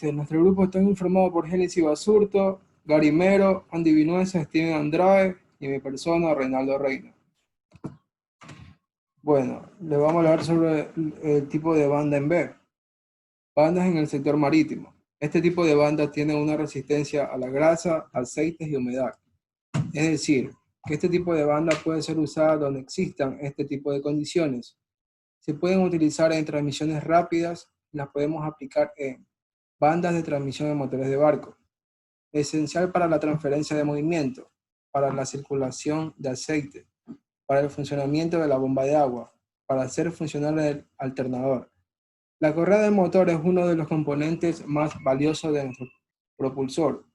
Nuestro grupo está informado por Génesis Basurto, Gary Mero, Andy Vinuesa, Steven Andrade y mi persona, Reinaldo Reina. Bueno, le vamos a hablar sobre el tipo de banda en B. Bandas en el sector marítimo. Este tipo de banda tiene una resistencia a la grasa, aceites y humedad. Es decir, que este tipo de banda puede ser usada donde existan este tipo de condiciones. Se pueden utilizar en transmisiones rápidas y las podemos aplicar en bandas de transmisión de motores de barco. Esencial para la transferencia de movimiento, para la circulación de aceite, para el funcionamiento de la bomba de agua, para hacer funcionar el alternador. La correa del motor es uno de los componentes más valiosos de nuestro propulsor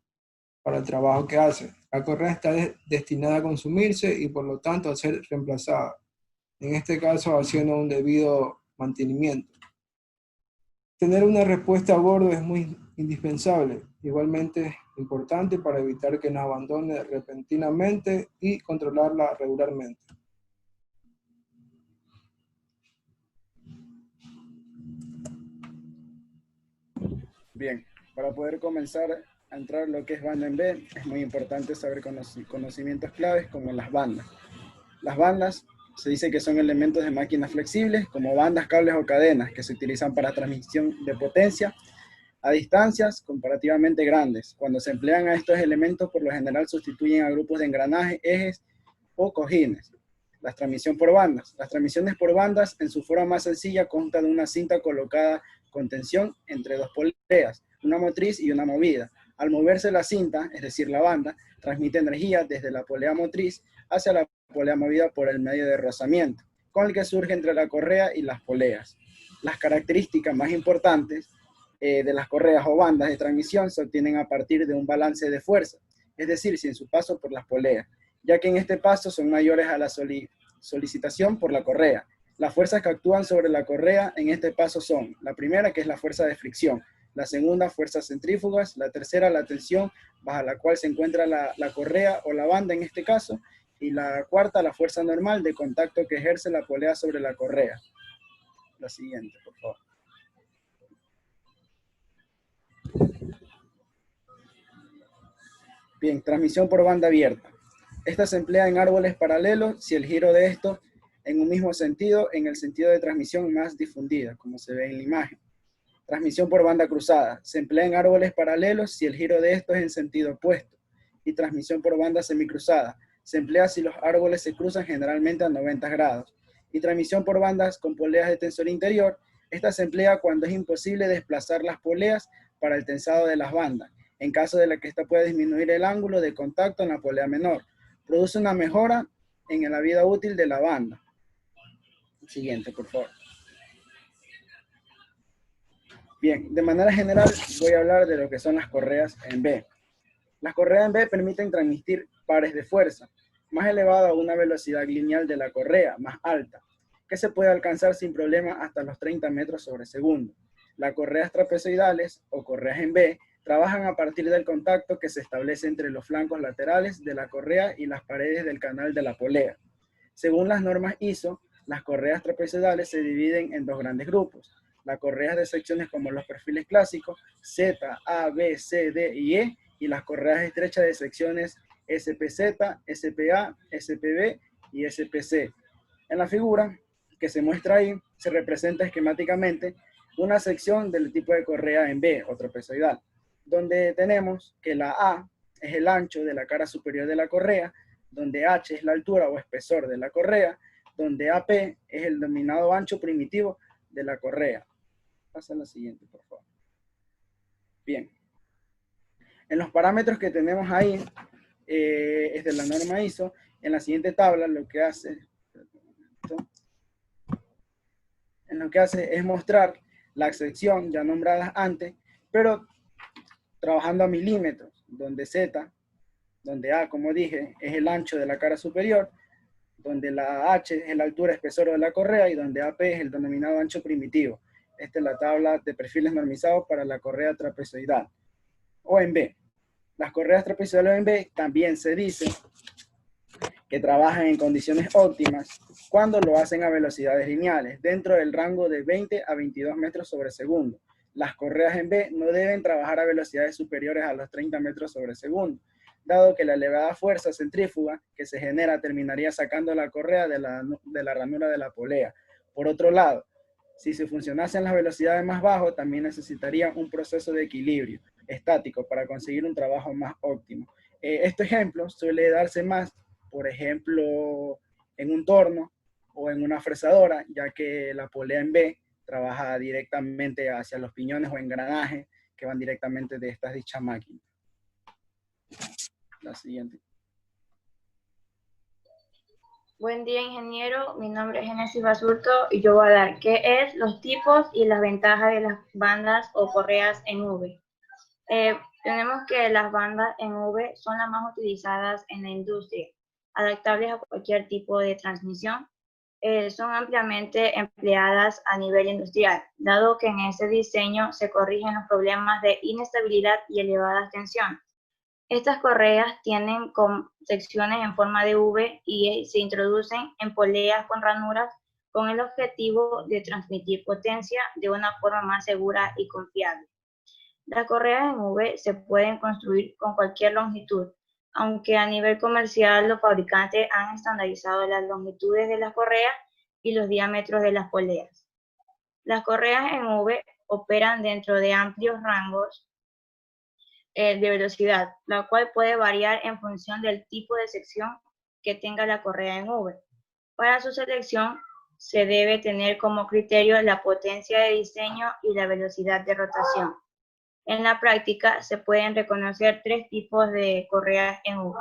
para el trabajo que hace. La correa está destinada a consumirse y por lo tanto a ser reemplazada, en este caso haciendo un debido mantenimiento. Tener una respuesta a bordo es muy indispensable, igualmente importante para evitar que nos abandone repentinamente y controlarla regularmente. Bien, para poder comenzar a entrar en lo que es banda en B, es muy importante saber conocimientos claves como las bandas. Las bandas se dice que son elementos de máquinas flexibles como bandas, cables o cadenas que se utilizan para transmisión de potencia a distancias comparativamente grandes. Cuando se emplean a estos elementos, por lo general sustituyen a grupos de engranajes, ejes o cojines. La transmisión por bandas. Las transmisiones por bandas, en su forma más sencilla, constan de una cinta colocada con tensión entre dos poleas, una motriz y una movida. Al moverse la cinta, es decir, la banda, transmite energía desde la polea motriz hacia la polea movida por el medio de rozamiento, con el que surge entre la correa y las poleas. Las características más importantes de las correas o bandas de transmisión se obtienen a partir de un balance de fuerza, es decir, sin su paso por las poleas, ya que en este paso son mayores a la solicitación por la correa. Las fuerzas que actúan sobre la correa en este paso son: la primera, que es la fuerza de fricción; la segunda, fuerzas centrífugas; la tercera, la tensión bajo la cual se encuentra la correa o la banda en este caso; y la cuarta, la fuerza normal de contacto que ejerce la polea sobre la correa. La siguiente, por favor. Bien, transmisión por banda abierta. Esta se emplea en árboles paralelos si el giro de estos en un mismo sentido, en el sentido de transmisión más difundida, como se ve en la imagen. Transmisión por banda cruzada. Se emplea en árboles paralelos si el giro de estos es en sentido opuesto. Y transmisión por banda semicruzada. Se emplea si los árboles se cruzan generalmente a 90 grados. Y transmisión por bandas con poleas de tensor interior. Esta se emplea cuando es imposible desplazar las poleas para el tensado de las bandas, en caso de que ésta pueda disminuir el ángulo de contacto en la polea menor. Produce una mejora en la vida útil de la banda. Siguiente, por favor. Bien, de manera general voy a hablar de lo que son las correas en B. Las correas en B permiten transmitir pares de fuerza más elevada a una velocidad lineal de la correa más alta, que se puede alcanzar sin problema hasta los 30 metros sobre segundo. Las correas trapezoidales o correas en B trabajan a partir del contacto que se establece entre los flancos laterales de la correa y las paredes del canal de la polea. Según las normas ISO, las correas trapezoidales se dividen en dos grandes grupos: las correas de secciones como los perfiles clásicos Z, A, B, C, D y E, y las correas estrechas de secciones SPZ, SPA, SPB y SPC. En la figura que se muestra ahí, se representa esquemáticamente una sección del tipo de correa en B, o trapezoidal, donde tenemos que la A es el ancho de la cara superior de la correa, donde H es la altura o espesor de la correa, donde AP es el denominado ancho primitivo de la correa. Pasa a la siguiente, por favor. Bien. En los parámetros que tenemos ahí, es de la norma ISO, en la siguiente tabla lo que hace es mostrar la sección ya nombrada antes, pero trabajando a milímetros, donde Z, donde A, como dije, es el ancho de la cara superior, donde la H es la altura espesor de la correa y donde AP es el denominado ancho primitivo. Esta es la tabla de perfiles normizados para la correa trapezoidal. O en B. Las correas trapezoidales en B también se dice que trabajan en condiciones óptimas cuando lo hacen a velocidades lineales, dentro del rango de 20 a 22 metros sobre segundo, Las correas en B no deben trabajar a velocidades superiores a los 30 metros sobre segundo, dado que la elevada fuerza centrífuga que se genera terminaría sacando la correa de la ranura de la polea. Por otro lado, si se funcionase en las velocidades más bajas, también necesitaría un proceso de equilibrio estático para conseguir un trabajo más óptimo. Este ejemplo suele darse más, por ejemplo, en un torno o en una fresadora, ya que la polea en B trabaja directamente hacia los piñones o engranajes que van directamente de estas dichas máquinas. La siguiente. Buen día, ingeniero. Mi nombre es Genesis Basurto y yo voy a dar qué es los tipos y las ventajas de las bandas o correas en V. Tenemos que las bandas en V son las más utilizadas en la industria, adaptables a cualquier tipo de transmisión. Son ampliamente empleadas a nivel industrial, dado que en ese diseño se corrigen los problemas de inestabilidad y elevadas tensiones. Estas correas tienen secciones en forma de V y se introducen en poleas con ranuras con el objetivo de transmitir potencia de una forma más segura y confiable. Las correas en V se pueden construir con cualquier longitud, aunque a nivel comercial los fabricantes han estandarizado las longitudes de las correas y los diámetros de las poleas. Las correas en V operan dentro de amplios rangos de velocidad, la cual puede variar en función del tipo de sección que tenga la correa en V. Para su selección se debe tener como criterio la potencia de diseño y la velocidad de rotación. En la práctica se pueden reconocer 3 tipos de correas en V.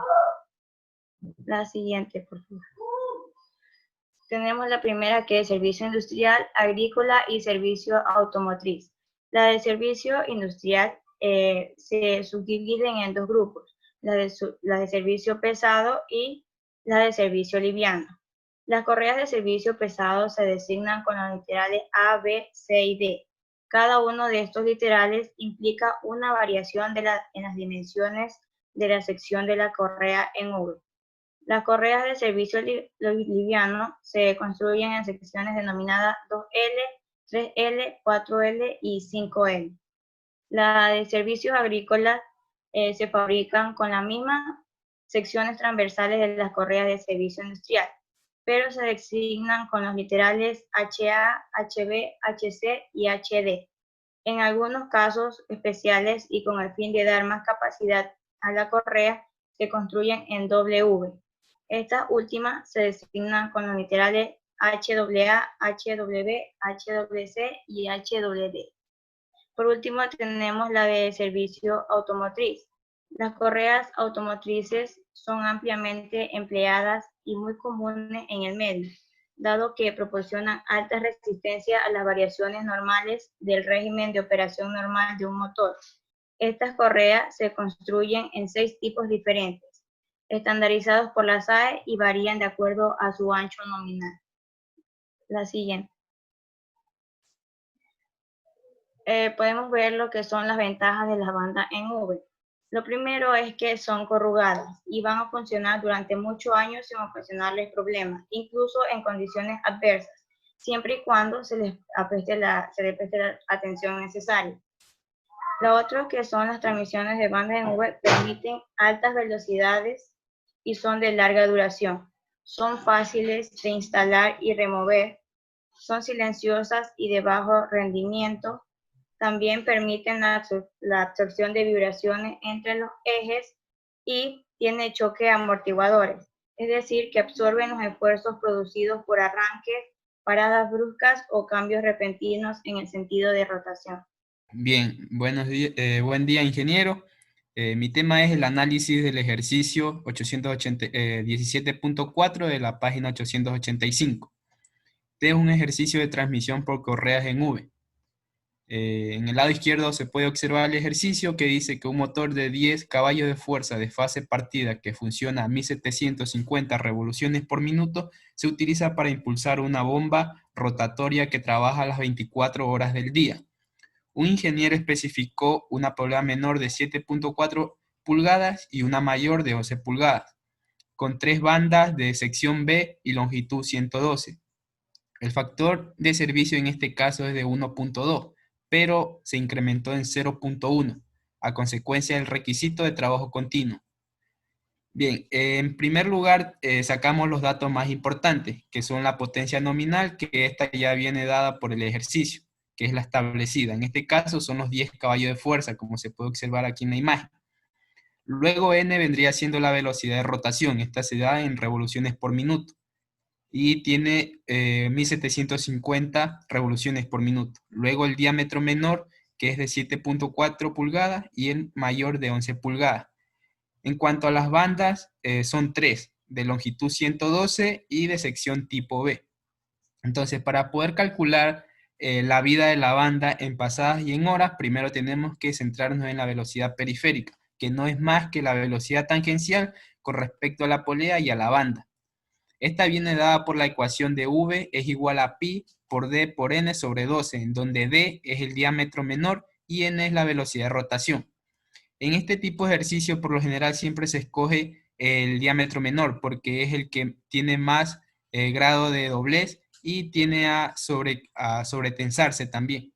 La siguiente, por favor. Tenemos la primera, que es servicio industrial, agrícola y servicio automotriz. La de servicio industrial se subdividen en 2 grupos, la de servicio pesado y la de servicio liviano. Las correas de servicio pesado se designan con los literales A, B, C y D. Cada uno de estos literales implica una variación en las dimensiones de la sección de la correa en V. Las correas de servicio liviano se construyen en secciones denominadas 2L, 3L, 4L y 5L. La de servicios agrícolas se fabrican con las mismas secciones transversales de las correas de servicio industrial, pero se designan con los literales HA, HB, HC y HD. En algunos casos especiales y con el fin de dar más capacidad a la correa, se construyen en W. Estas últimas se designan con los literales HAA, HW, HWC y HWD. Por último, tenemos la de servicio automotriz. Las correas automotrices son ampliamente empleadas y muy comunes en el medio, dado que proporcionan alta resistencia a las variaciones normales del régimen de operación normal de un motor. Estas correas se construyen en 6 tipos diferentes, estandarizados por la SAE y varían de acuerdo a su ancho nominal. La siguiente. Podemos ver lo que son las ventajas de las bandas en V. Lo primero es que son corrugadas y van a funcionar durante muchos años sin ocasionarles problemas, incluso en condiciones adversas, siempre y cuando se les preste la atención necesaria. Lo otro que son las transmisiones de bandas en V permiten altas velocidades y son de larga duración. Son fáciles de instalar y remover, son silenciosas y de bajo rendimiento. También permiten la absorción de vibraciones entre los ejes y tiene choque amortiguadores, es decir, que absorben los esfuerzos producidos por arranques, paradas bruscas o cambios repentinos en el sentido de rotación. Bien, buen día, ingeniero. Mi tema es el análisis del ejercicio 17.4 de la página 885. Este es un ejercicio de transmisión por correas en V. En el lado izquierdo se puede observar el ejercicio que dice que un motor de 10 caballos de fuerza de fase partida que funciona a 1750 revoluciones por minuto se utiliza para impulsar una bomba rotatoria que trabaja las 24 horas del día. Un ingeniero especificó una polea menor de 7.4 pulgadas y una mayor de 11 pulgadas, con 3 bandas de sección B y longitud 112. El factor de servicio en este caso es de 1.2, pero se incrementó en 0.1 a consecuencia del requisito de trabajo continuo. Bien, en primer lugar sacamos los datos más importantes, que son la potencia nominal, que esta ya viene dada por el ejercicio, que es la establecida. En este caso son los 10 caballos de fuerza, como se puede observar aquí en la imagen. Luego n vendría siendo la velocidad de rotación, esta se da en revoluciones por minuto, y tiene 1750 revoluciones por minuto. Luego el diámetro menor, que es de 7.4 pulgadas, y el mayor de 11 pulgadas. En cuanto a las bandas, son 3, de longitud 112 y de sección tipo B. Entonces, para poder calcular la vida de la banda en pasadas y en horas, primero tenemos que centrarnos en la velocidad periférica, que no es más que la velocidad tangencial con respecto a la polea y a la banda. Esta viene dada por la ecuación de V es igual a pi por d por n sobre 12, en donde d es el diámetro menor y n es la velocidad de rotación. En este tipo de ejercicio, por lo general, siempre se escoge el diámetro menor porque es el que tiene más grado de doblez y tiene a sobretensarse también.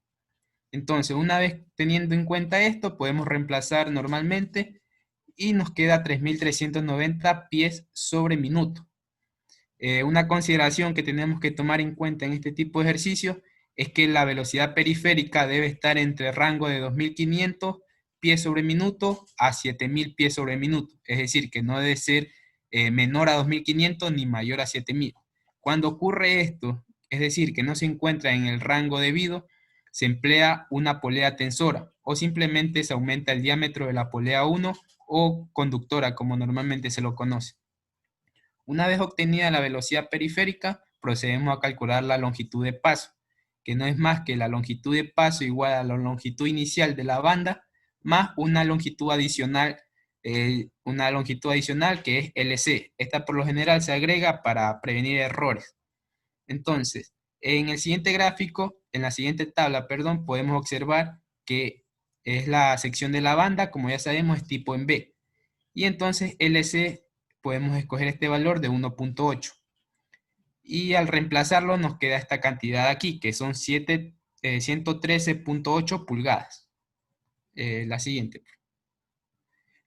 Entonces, una vez teniendo en cuenta esto, podemos reemplazar normalmente y nos queda 3.390 pies sobre minuto. Una consideración que tenemos que tomar en cuenta en este tipo de ejercicios es que la velocidad periférica debe estar entre el rango de 2.500 pies sobre minuto a 7.000 pies sobre minuto. Es decir, que no debe ser menor a 2.500 ni mayor a 7.000. Cuando ocurre esto, es decir, que no se encuentra en el rango debido, se emplea una polea tensora o simplemente se aumenta el diámetro de la polea 1 o conductora, como normalmente se lo conoce. Una vez obtenida la velocidad periférica, procedemos a calcular la longitud de paso, que no es más que la longitud de paso igual a la longitud inicial de la banda, más una longitud adicional que es LC. Esta por lo general se agrega para prevenir errores. Entonces, en el siguiente gráfico, en la siguiente tabla, perdón, podemos observar que es la sección de la banda, como ya sabemos, es tipo en B. Y entonces LC podemos escoger este valor de 1.8. Y al reemplazarlo nos queda esta cantidad aquí, que son 113.8 pulgadas. La siguiente.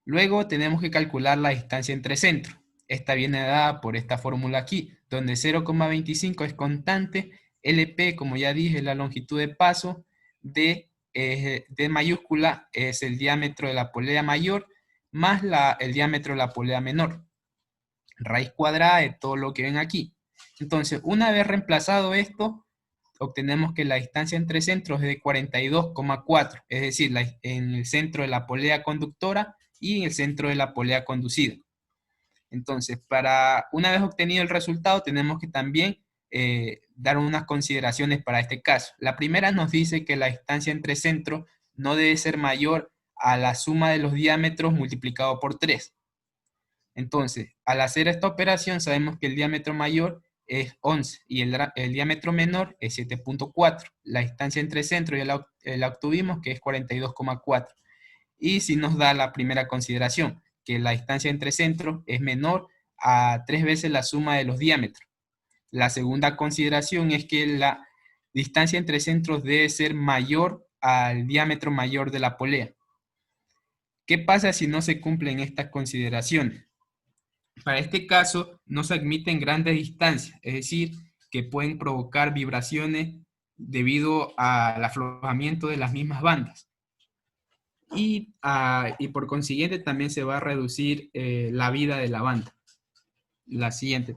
Luego tenemos que calcular la distancia entre centros. Esta viene dada por esta fórmula aquí, donde 0,25 es constante, LP, como ya dije, es la longitud de paso, D mayúscula es el diámetro de la polea mayor, más el diámetro de la polea menor. Raíz cuadrada de todo lo que ven aquí. Entonces, una vez reemplazado esto, obtenemos que la distancia entre centros es de 42,4, es decir, en el centro de la polea conductora y en el centro de la polea conducida. Entonces, una vez obtenido el resultado, tenemos que también dar unas consideraciones para este caso. La primera nos dice que la distancia entre centros no debe ser mayor a la suma de los diámetros multiplicado por 3. Entonces, al hacer esta operación, sabemos que el diámetro mayor es 11 y el diámetro menor es 7.4. La distancia entre centros ya la obtuvimos, que es 42,4. Y si nos da la primera consideración, que la distancia entre centros es menor a 3 veces la suma de los diámetros. La segunda consideración es que la distancia entre centros debe ser mayor al diámetro mayor de la polea. ¿Qué pasa si no se cumplen estas consideraciones? Para este caso, no se admiten grandes distancias, es decir, que pueden provocar vibraciones debido al aflojamiento de las mismas bandas. Y por consiguiente también se va a reducir la vida de la banda. La siguiente.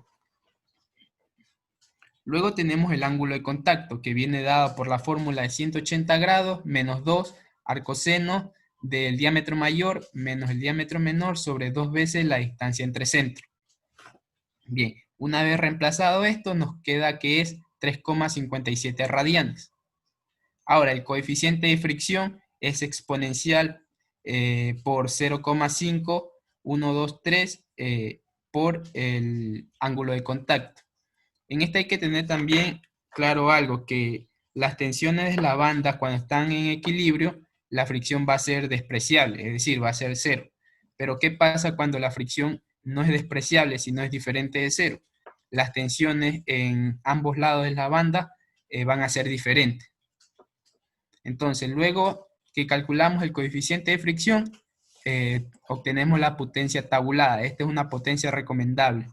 Luego tenemos el ángulo de contacto, que viene dado por la fórmula de 180 grados menos 2 arcoseno del diámetro mayor menos el diámetro menor sobre 2 veces la distancia entre centros. Bien, una vez reemplazado esto, nos queda que es 3,57 radianes. Ahora, el coeficiente de fricción es exponencial por 0,5123 por el ángulo de contacto. En este hay que tener también claro algo, que las tensiones de la banda cuando están en equilibrio, la fricción va a ser despreciable, es decir, va a ser 0. Pero ¿qué pasa cuando la fricción no es despreciable, sino es diferente de 0? Las tensiones en ambos lados de la banda van a ser diferentes. Entonces, luego que calculamos el coeficiente de fricción, obtenemos la potencia tabulada. Esta es una potencia recomendable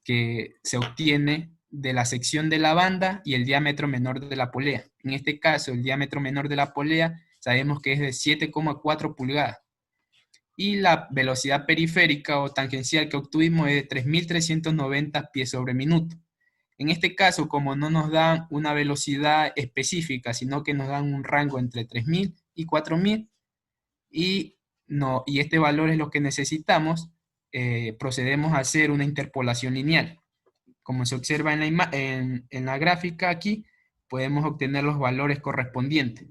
que se obtiene de la sección de la banda y el diámetro menor de la polea. En este caso, el diámetro menor de la polea sabemos que es de 7,4 pulgadas. Y la velocidad periférica o tangencial que obtuvimos es de 3.390 pies sobre minuto. En este caso, como no nos dan una velocidad específica, sino que nos dan un rango entre 3.000 y 4.000, y este valor es lo que necesitamos, procedemos a hacer una interpolación lineal. Como se observa en la gráfica aquí, podemos obtener los valores correspondientes,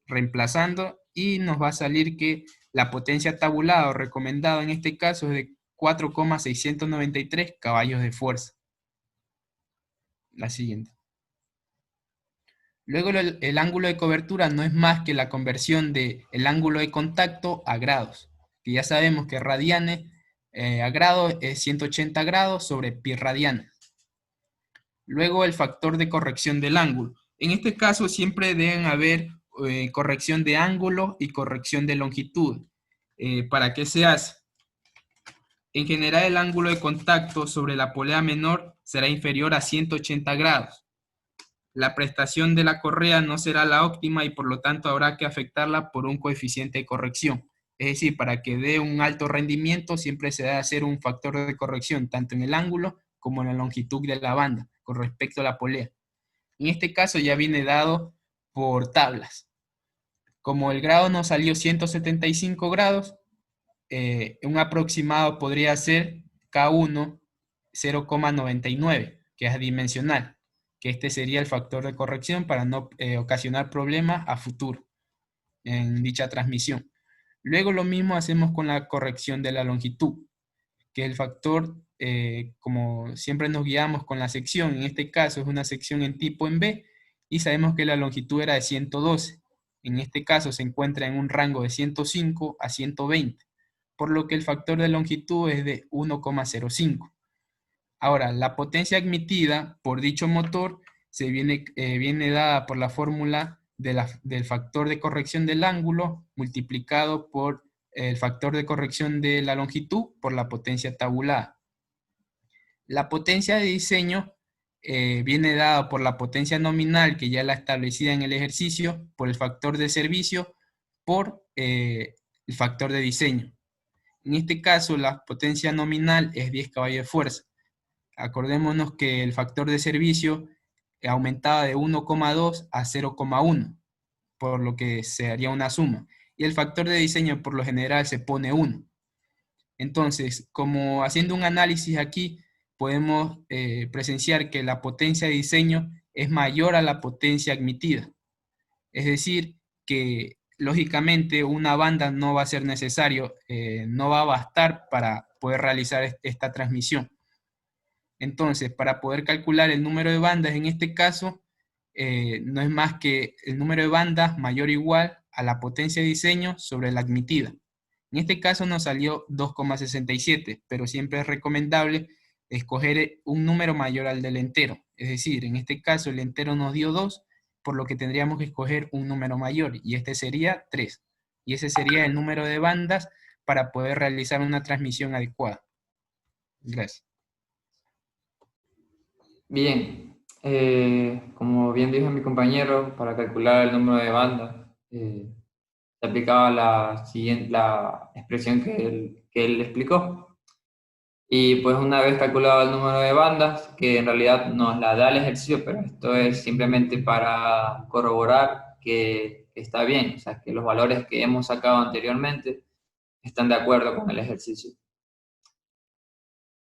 reemplazando, y nos va a salir que la potencia tabulada o recomendada en este caso es de 4,693 caballos de fuerza. La siguiente. Luego el ángulo de cobertura no es más que la conversión del ángulo de contacto a grados, que ya sabemos que radianes a grados es 180 grados sobre pi radiana. Luego el factor de corrección del ángulo. En este caso siempre deben haber corrección de ángulo y corrección de longitud. ¿Para qué se hace? En general el ángulo de contacto sobre la polea menor será inferior a 180 grados. La prestación de la correa no será la óptima y por lo tanto habrá que afectarla por un coeficiente de corrección. Es decir, para que dé un alto rendimiento siempre se debe hacer un factor de corrección tanto en el ángulo como en la longitud de la banda con respecto a la polea. En este caso ya viene dado por tablas. Como el grado nos salió 175 grados, un aproximado podría ser K1 0,99, que es adimensional, que este sería el factor de corrección para no ocasionar problemas a futuro en dicha transmisión. Luego lo mismo hacemos con la corrección de la longitud, que el factor, como siempre nos guiamos con la sección, en este caso es una sección en tipo en B, y sabemos que la longitud era de 112. En este caso se encuentra en un rango de 105 a 120, por lo que el factor de longitud es de 1,05. Ahora, la potencia admitida por dicho motor viene dada por la fórmula del factor de corrección del ángulo multiplicado por el factor de corrección de la longitud por la potencia tabulada. La potencia de diseño viene dada por la potencia nominal, que ya la establecida en el ejercicio, por el factor de servicio, por el factor de diseño. En este caso, la potencia nominal es 10 caballos de fuerza. Acordémonos que el factor de servicio aumentaba de 1,2 a 0,1, por lo que se haría una suma. Y el factor de diseño por lo general se pone 1. Entonces, como haciendo un análisis aquí, podemos presenciar que la potencia de diseño es mayor a la potencia admitida. Es decir, que lógicamente una banda no va a ser necesario, no va a bastar para poder realizar esta transmisión. Entonces, para poder calcular el número de bandas en este caso, no es más que el número de bandas mayor o igual a la potencia de diseño sobre la admitida. En este caso nos salió 2,67, pero siempre es recomendable escoger un número mayor al del entero. Es decir, en este caso el entero nos dio 2, por lo que tendríamos que escoger un número mayor, y este sería 3. Y ese sería el número de bandas para poder realizar una transmisión adecuada. Gracias. Bien, como bien dijo mi compañero, para calcular el número de bandas, se aplicaba la expresión que él explicó. Y pues una vez calculado el número de bandas, que en realidad nos la da el ejercicio, pero esto es simplemente para corroborar que está bien, o sea, que los valores que hemos sacado anteriormente están de acuerdo con el ejercicio.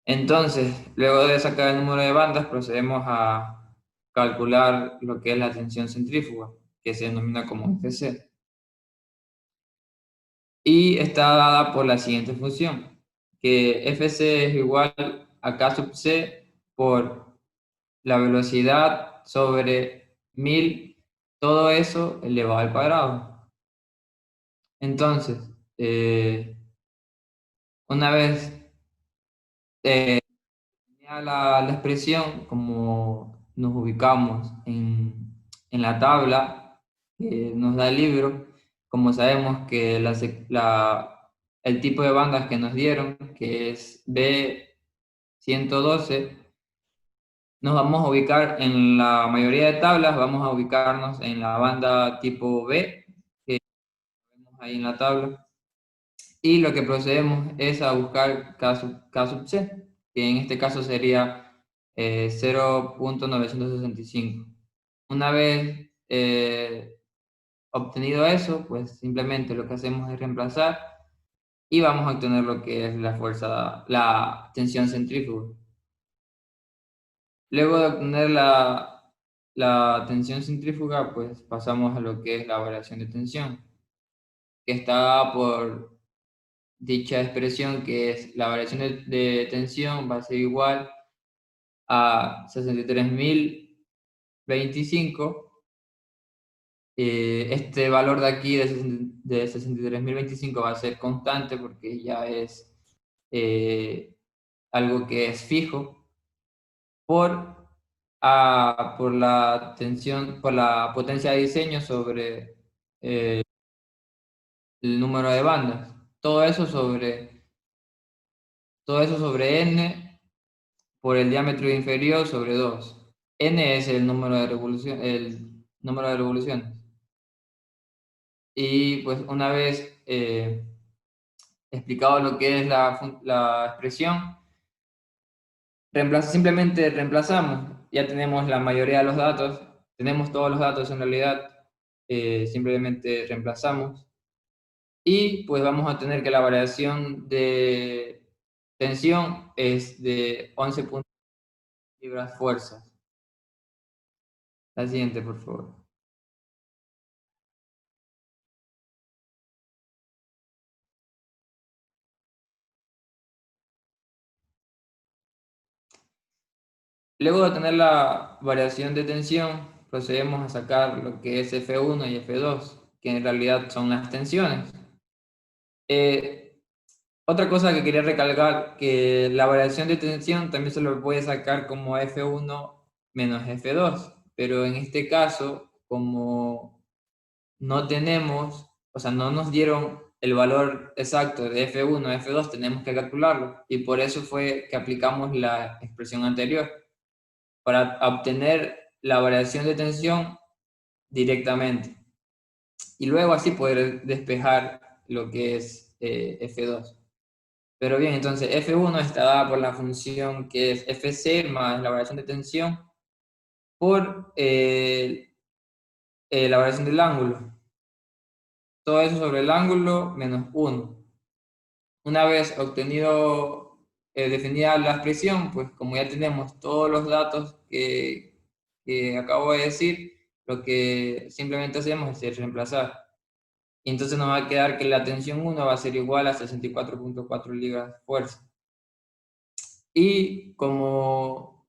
Entonces, luego de sacar el número de bandas, procedemos a calcular lo que es la tensión centrífuga, que se denomina como Fc. Y está dada por la siguiente función, que Fc es igual a K sub c por la velocidad sobre 1000, todo eso elevado al cuadrado. Entonces, una vez la expresión, como nos ubicamos en la tabla, que nos da el libro. Como sabemos que el tipo de bandas que nos dieron, que es B112, nos vamos a ubicar en la mayoría de tablas, vamos a ubicarnos en la banda tipo B, que vemos ahí en la tabla, y lo que procedemos es a buscar K sub C, que en este caso sería 0.965. Una vez obtenido eso, pues simplemente lo que hacemos es reemplazar y vamos a obtener lo que es la tensión centrífuga. Luego de obtener la tensión centrífuga, pues pasamos a lo que es la variación de tensión, que está dada por dicha expresión, que es la variación de tensión va a ser igual a 63.025. Este valor de aquí de 63.025 va a ser constante porque ya es algo que es fijo por la tensión, por la potencia de diseño sobre el número de bandas. Todo eso sobre n por el diámetro inferior sobre 2. N es el número de revoluciones. Y pues una vez explicado lo que es la expresión, simplemente reemplazamos. Ya tenemos la mayoría de los datos, tenemos todos los datos en realidad, simplemente reemplazamos. Y pues vamos a tener que la variación de tensión es de 11 libras fuerzas. La siguiente, por favor. Luego de tener la variación de tensión, procedemos a sacar lo que es F1 y F2, que en realidad son las tensiones. Otra cosa que quería recalcar, que la variación de tensión también se lo puede sacar como F1 menos F2, pero en este caso, como no tenemos, o sea, no nos dieron el valor exacto de F1 a F2, tenemos que calcularlo, y por eso fue que aplicamos la expresión anterior, para obtener la variación de tensión directamente, y luego así poder despejar lo que es F2. Pero bien, entonces F1 está dada por la función que es Fc más la variación de tensión por la variación del ángulo. Todo eso sobre el ángulo menos 1. Una vez definida la expresión, pues como ya tenemos todos los datos que acabo de decir, lo que simplemente hacemos es reemplazar. Y entonces nos va a quedar que la tensión 1 va a ser igual a 64.4 libras fuerza. Y como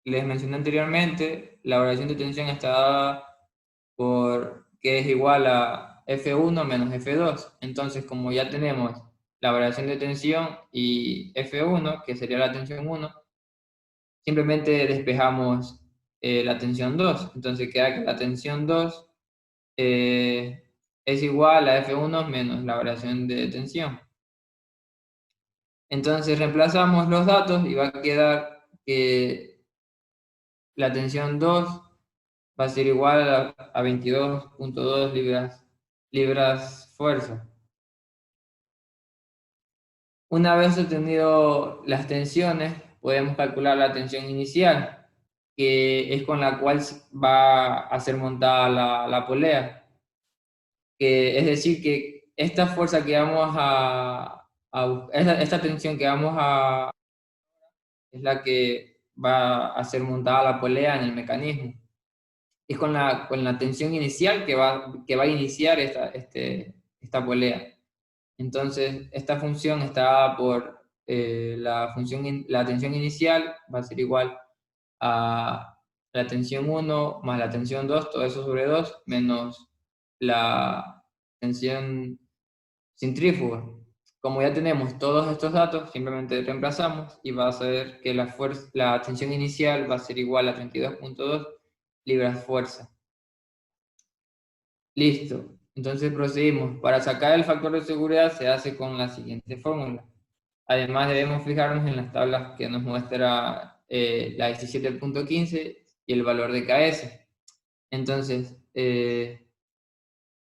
les mencioné anteriormente, la variación de tensión está dada por que es igual a F1 menos F2. Entonces, como ya tenemos la variación de tensión y F1, que sería la tensión 1, simplemente despejamos la tensión 2. Entonces queda que la tensión 2 es igual a F1 menos la variación de tensión. Entonces reemplazamos los datos y va a quedar que la tensión 2 va a ser igual a 22.2 libras fuerza. Una vez obtenido las tensiones, podemos calcular la tensión inicial, que es con la cual va a ser montada la polea. Es decir, que esta fuerza que vamos esta tensión que vamos a, es la que va a ser montada la polea en el mecanismo. Es con la tensión inicial que va a iniciar esta polea. Entonces, esta función está dada por la tensión inicial, va a ser igual a la tensión 1 más la tensión 2, todo eso sobre 2, menos la tensión centrífuga. Como ya tenemos todos estos datos, simplemente reemplazamos y va a ser que la tensión inicial va a ser igual a 32.2 libras fuerza. Listo. Entonces procedimos. Para sacar el factor de seguridad se hace con la siguiente fórmula. Además debemos fijarnos en las tablas que nos muestra la 17.15 y el valor de KS. Entonces,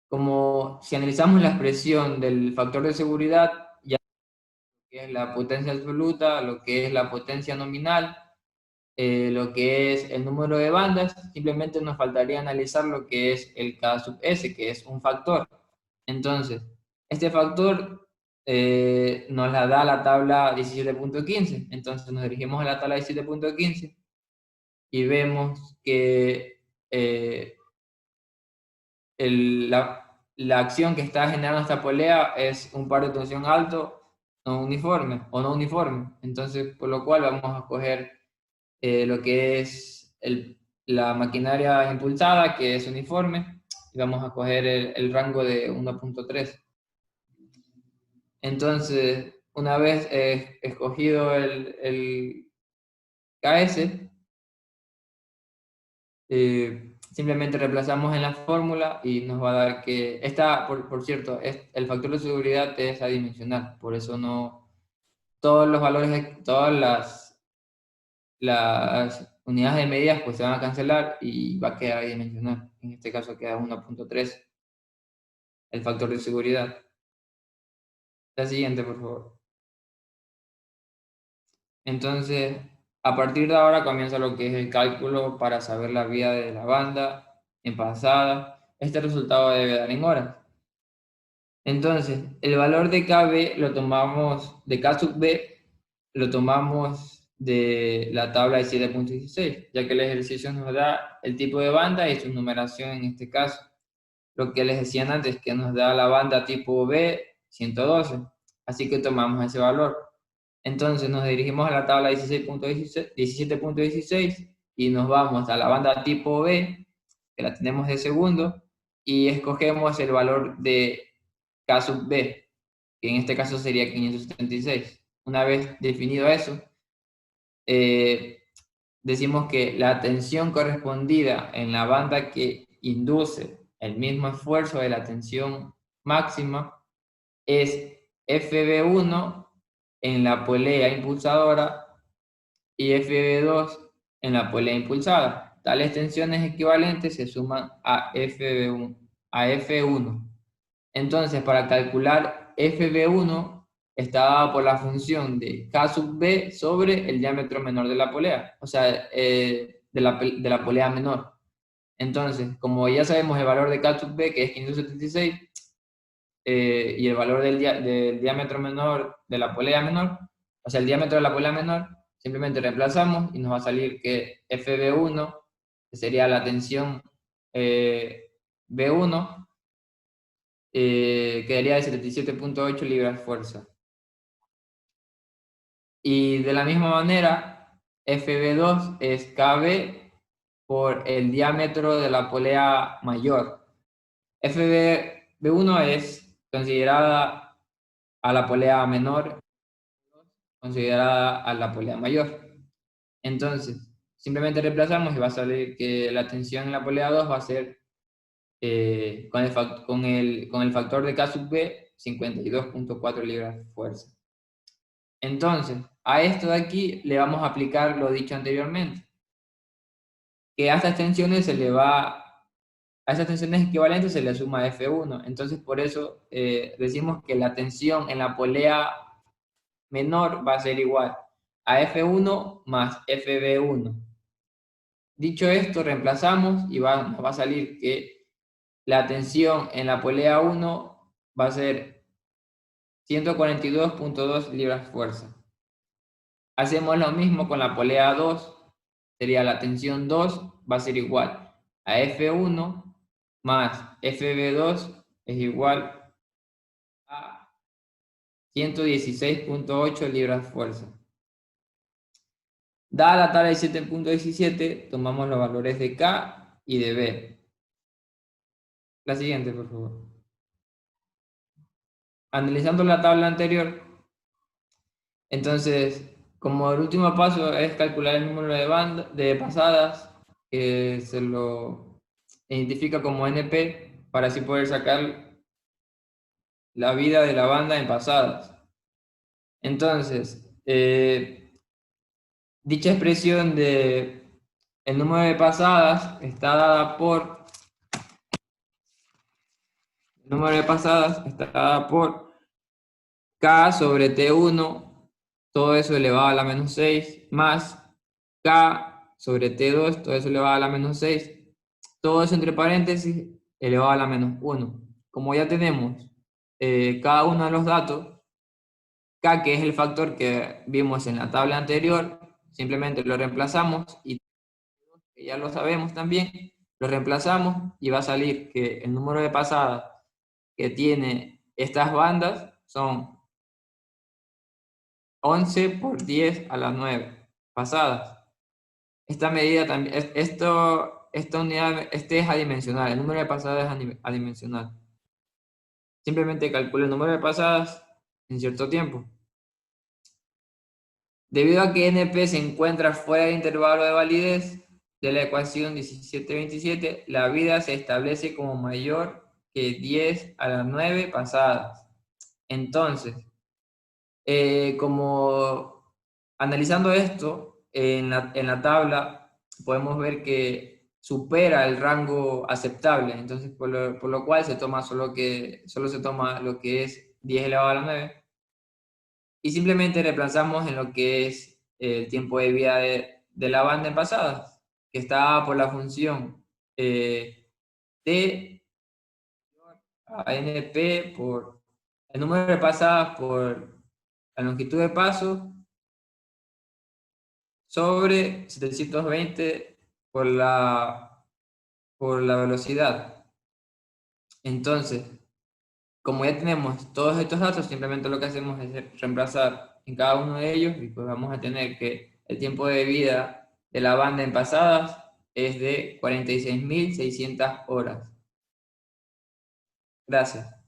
como si analizamos la expresión del factor de seguridad, ya que es la potencia absoluta, lo que es la potencia nominal, lo que es el número de bandas, simplemente nos faltaría analizar lo que es el K sub S, que es un factor. Entonces, este factor nos la da la tabla 17.15. Entonces nos dirigimos a la tabla 17.15 y vemos que la acción que está generando esta polea es un par de tensión alto no uniforme o no uniforme. Entonces, por lo cual vamos a coger lo que es la maquinaria impulsada, que es uniforme, y vamos a coger el rango de 1.3. Entonces, una vez escogido el KS, simplemente reemplazamos en la fórmula y nos va a dar que, por cierto, el factor de seguridad es adimensional, por eso no, todos los valores, todas las unidades de medidas pues se van a cancelar y va a quedar adimensional. En este caso queda 1.3 el factor de seguridad. La siguiente, por favor. Entonces, a partir de ahora comienza lo que es el cálculo para saber la vía de la banda en pasada. Este resultado debe dar en horas. Entonces, el valor de KB lo tomamos, de K sub B, lo tomamos de la tabla de 7.16, ya que el ejercicio nos da el tipo de banda y su numeración en este caso. Lo que les decían antes, que nos da la banda tipo B 112. Así que tomamos ese valor. Entonces nos dirigimos a la tabla 17.16 y nos vamos a la banda tipo B, que la tenemos de segundo, y escogemos el valor de K sub B, que en este caso sería 576. Una vez definido eso, decimos que la tensión correspondida en la banda que induce el mismo esfuerzo de la tensión máxima es FB1 en la polea impulsadora y FB2 en la polea impulsada. Tales tensiones equivalentes se suman a FB1, a F1. Entonces, para calcular FB1 está dado por la función de K sub B sobre el diámetro menor de la polea, o sea, de la polea menor. Entonces, como ya sabemos el valor de K sub B, que es 576, y el valor del diámetro menor de la polea menor, o sea, el diámetro de la polea menor, simplemente reemplazamos y nos va a salir que FB1, que sería la tensión B1, quedaría de 77.8 libras fuerza. Y de la misma manera, FB2 es KB por el diámetro de la polea mayor. FB1 es considerada a la polea menor, considerada a la polea mayor. Entonces, simplemente reemplazamos y va a salir que la tensión en la polea 2 va a ser con el factor de K sub B 52.4 libras fuerza. Entonces, a esto de aquí le vamos a aplicar lo dicho anteriormente, que a estas tensiones a esas tensiones equivalentes se le suma F1. Entonces, por eso decimos que la tensión en la polea menor va a ser igual a F1 más FB1. Dicho esto, reemplazamos y nos va a salir que la tensión en la polea 1 va a ser 142.2 libras fuerza. Hacemos lo mismo con la polea 2, sería la tensión 2 va a ser igual a F1 más FB2 es igual a 116.8 libras fuerza. Dada la tabla de 7.17, tomamos los valores de K y de B. La siguiente, por favor. Analizando la tabla anterior, entonces, como el último paso es calcular el número de pasadas, que se lo identifica como NP, para así poder sacar la vida de la banda en pasadas. Entonces, dicha expresión de el número de pasadas está dada por K sobre T1, todo eso elevado a la menos 6, más K sobre T2, todo eso elevado a la menos 6, todo eso entre paréntesis elevado a la menos 1. Como ya tenemos cada uno de los datos, K, que es el factor que vimos en la tabla anterior, simplemente lo reemplazamos y que ya lo sabemos también, lo reemplazamos y va a salir que el número de pasadas que tiene estas bandas son 11 por 10 a las 9 pasadas. Esta medida también, esta unidad, es adimensional, el número de pasadas es adimensional. Simplemente calcula el número de pasadas en cierto tiempo. Debido a que NP se encuentra fuera del intervalo de validez de la ecuación 1727, la vida se establece como mayor que 10 a las 9 pasadas. Entonces, como analizando esto, en la tabla podemos ver que supera el rango aceptable, entonces por lo cual solo se toma lo que es 10 elevado a la 9 y simplemente reemplazamos en lo que es el tiempo de vida de la banda en pasadas, que está por la función T a NP por el número de pasadas por la longitud de paso sobre 720 por la velocidad. Entonces, como ya tenemos todos estos datos, simplemente lo que hacemos es reemplazar en cada uno de ellos y pues vamos a tener que el tiempo de vida de la banda en pasadas es de 46.600 horas. Gracias.